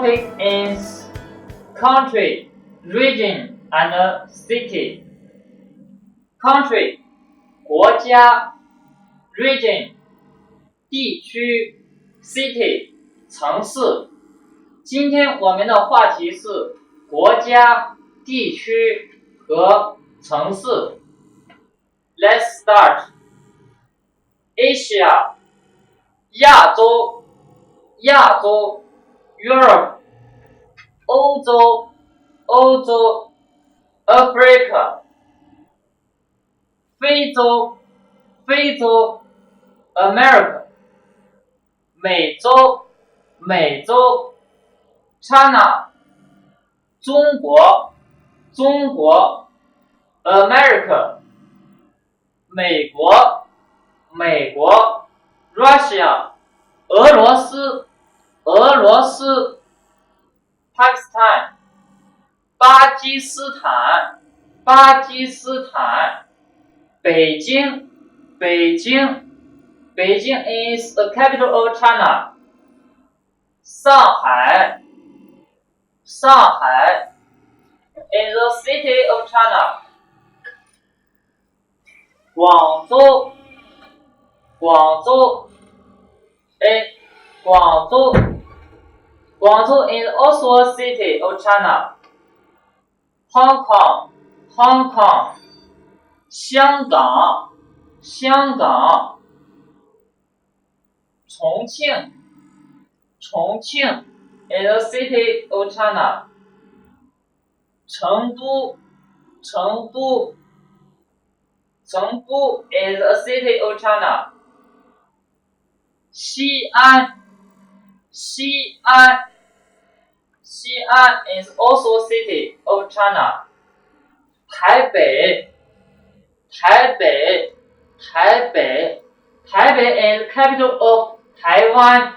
topic is country, region, and city. Country 国家 region 地区 city 城市。今天我们的话题是国家、地区和城市。Let's start. Asia 亚洲 Europe 欧洲 Africa 非洲 America 美洲 China 中国 America 美国 Russia 俄罗斯 Pakistan 巴基斯坦北京 is the capital of China 上海 is the city of China 广州is also a city of China. Hong Kong 香港重庆 is a city of China. 成都 is a city of China. 西安 is also a city of China. 台北 is capital of Taiwan.